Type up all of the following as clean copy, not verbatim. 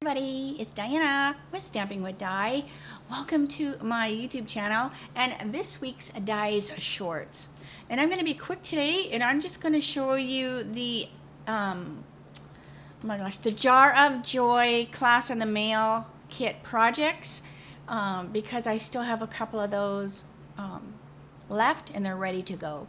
Everybody, it's Diana with Stamping with Die. Welcome to my YouTube channel and this week's Die's Shorts. And I'm going to be quick today, and I'm just going to show you the the Jar of Joy Class in the Mail kit projects because I still have a couple of those left and they're ready to go.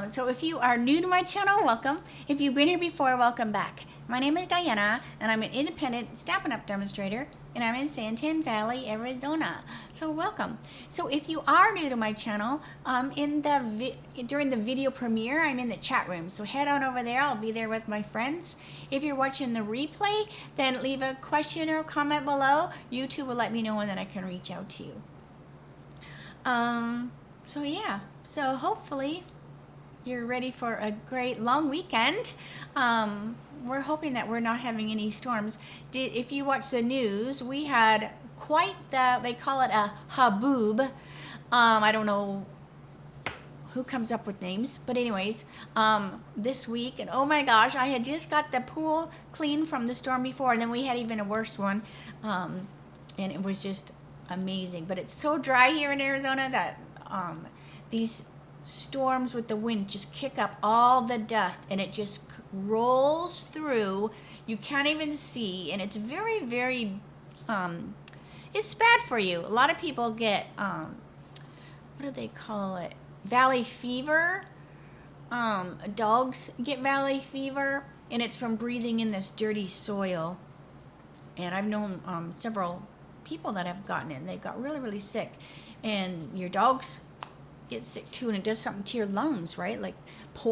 So if you are new to my channel, welcome. If you've been here before, welcome back. My name is Diana, and I'm an independent Stampin' Up demonstrator, and I'm in Santan Valley, Arizona. So welcome. So if you are new to my channel, during the video premiere, I'm in the chat room. So head on over there. I'll be there with my friends. If you're watching the replay, then leave a question or comment below. YouTube will let me know, and then I can reach out to you. So yeah. So hopefully you're ready for a great long weekend. We're hoping that we're not having any storms. If you watch the news, we had quite they call it a haboob. I don't know who comes up with names, but anyways, this week, and oh my gosh, I had just got the pool clean from the storm before, and then we had even a worse one, and it was just amazing. But it's so dry here in Arizona that these storms with the wind just kick up all the dust, and it just rolls through. You can't even see, and it's very, very it's bad for you. A lot of people get what do they call it, valley fever. Dogs get valley fever, and it's from breathing in this dirty soil. And I've known several people that have gotten it, and they got really, really sick. And your dogs get sick too, and it does something to your lungs, right? Like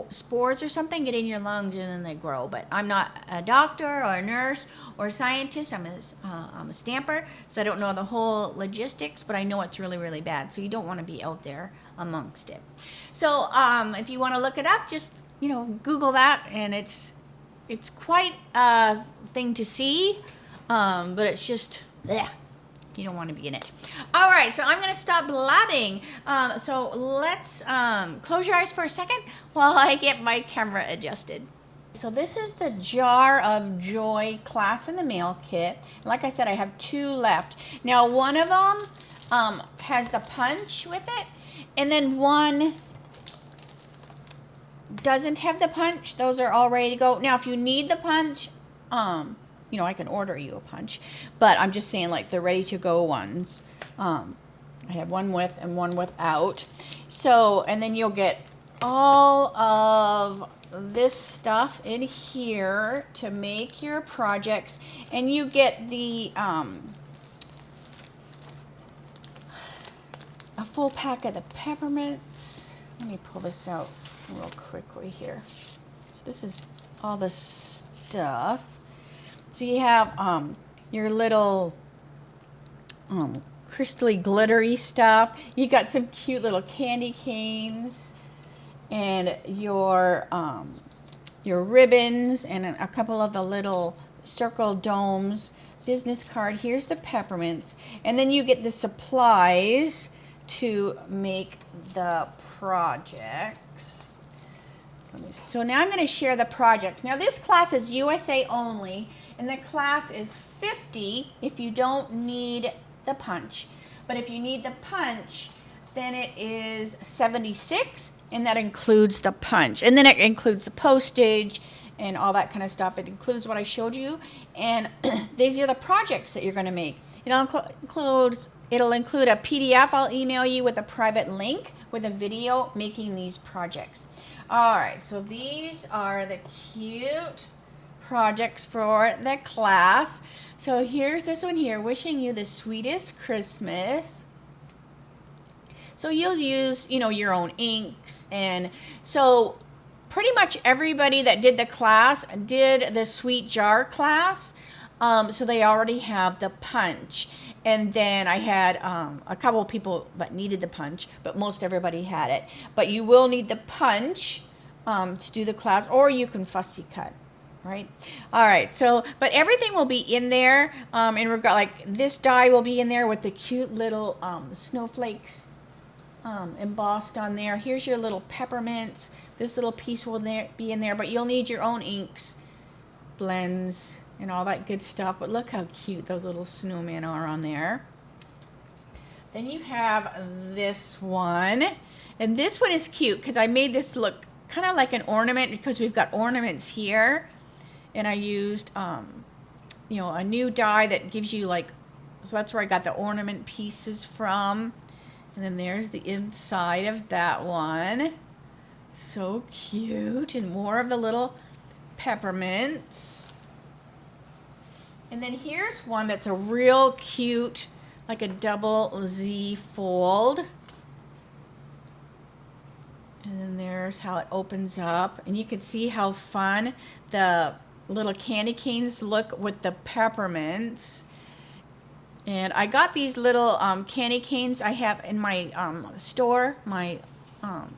spores or something get in your lungs and then they grow. But I'm not a doctor or a nurse or a scientist. I'm a stamper, so I don't know the whole logistics, but I know it's really, really bad. So you don't want to be out there amongst it. So if you want to look it up, just Google that, and it's quite a thing to see, but it's just bleh. You don't want to be in it. All right, so I'm going to stop blabbing. So let's close your eyes for a second while I get my camera adjusted. So this is the Jar of Joy Class in the Mail kit. Like I said, I have 2 left. Now, one of them has the punch with it, and then one doesn't have the punch. Those are all ready to go. Now, if you need the punch, I can order you a punch, but I'm just saying, like, the ready-to-go ones. I have one with and one without. So, and then you'll get all of this stuff in here to make your projects, and you get the a full pack of the peppermints. Let me pull this out real quickly here. So this is all the stuff. So you have your little crystally glittery stuff. You got some cute little candy canes, and your ribbons, and a couple of the little circle domes. Business card. Here's the peppermints, and then you get the supplies to make the projects. So now I'm going to share the project. Now this class is USA only. And the class is 50 if you don't need the punch. But if you need the punch, then it is 76, and that includes the punch. And then it includes the postage and all that kind of stuff. It includes what I showed you. And these are the projects that you're going to make. It'll include a PDF. I'll email you with a private link with a video making these projects. All right, so these are the cute projects for the class. So here's this one here, wishing you the sweetest Christmas. So you'll use, your own inks, and so pretty much everybody that did the class did the sweet jar class. So they already have the punch. And then I had a couple of people that needed the punch, but most everybody had it. But you will need the punch to do the class, or you can fussy cut. Right. All right. So, but everything will be in there. In regard, like this die will be in there with the cute little snowflakes embossed on there. Here's your little peppermints. This little piece will be in there, but you'll need your own inks, blends, and all that good stuff. But look how cute those little snowmen are on there. Then you have this one, and this one is cute because I made this look kind of like an ornament because we've got ornaments here, and I used you know, a new die that gives you like, so that's where I got the ornament pieces from. And then there's the inside of that one. So cute. And more of the little peppermints. And then here's one that's a real cute, like a double Z fold. And then there's how it opens up. And you can see how fun the little candy canes look with the peppermints. And I got these little candy canes I have in my store, my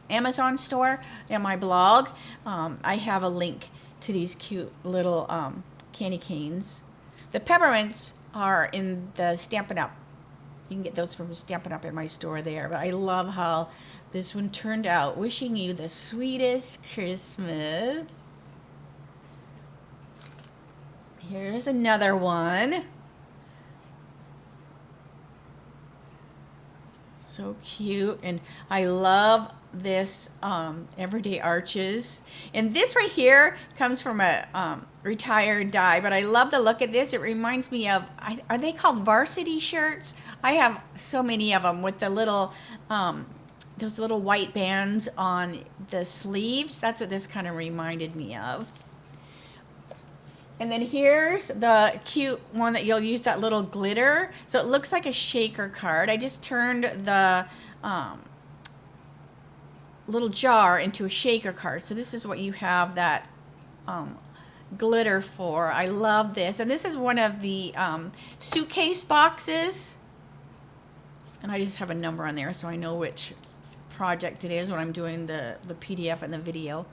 Amazon store, and my blog. I have a link to these cute little candy canes. The peppermints are in the Stampin' Up. You can get those from Stampin' Up in my store there. But I love how this one turned out. Wishing you the sweetest Christmas. Here's another one. So cute. And I love this everyday arches. And this right here comes from a retired die, but I love the look at this. It reminds me of, are they called varsity shirts? I have so many of them with the little those little white bands on the sleeves. That's what this kind of reminded me of. And then here's the cute one that you'll use, that little glitter. So it looks like a shaker card. I just turned the little jar into a shaker card. So this is what you have that glitter for. I love this. And this is one of the suitcase boxes. And I just have a number on there so I know which project it is when I'm doing the PDF and the video.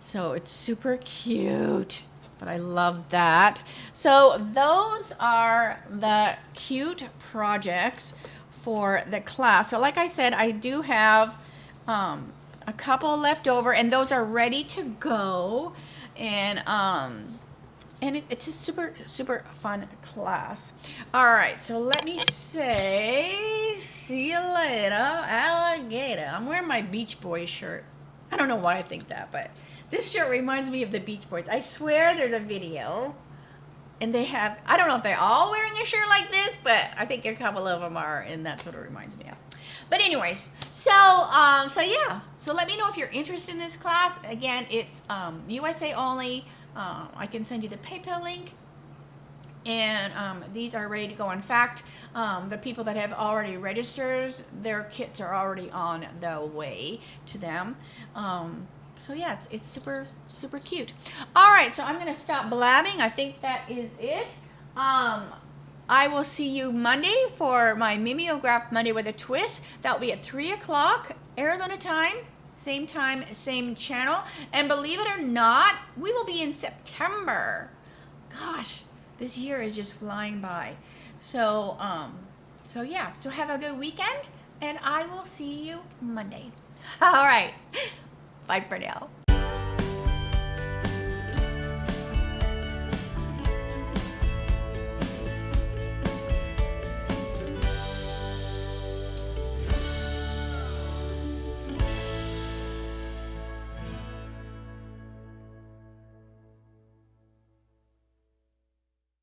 So it's super cute. But I love that. So those are the cute projects for the class. So like I said, I do have a couple left over, and those are ready to go. And it's a super, super fun class. All right, so let me say, see you later, alligator. I'm wearing my Beach Boys shirt. I don't know why I think that, but this shirt reminds me of the Beach Boys. I swear there's a video, and they have, I don't know if they're all wearing a shirt like this, but I think a couple of them are, and that's what it reminds me of. But anyways, so yeah. So let me know if you're interested in this class. Again, it's USA only. I can send you the PayPal link. And these are ready to go. In fact, the people that have already registered, their kits are already on the way to them. So yeah, it's super, super cute. All right, so I'm going to stop blabbing. I think that is it. I will see you Monday for my Mimeograph Monday with a Twist. That will be at 3 o'clock Arizona time, same channel. And believe it or not, we will be in September. Gosh, this year is just flying by. So yeah, so have a good weekend, and I will see you Monday. All right. Bye for now.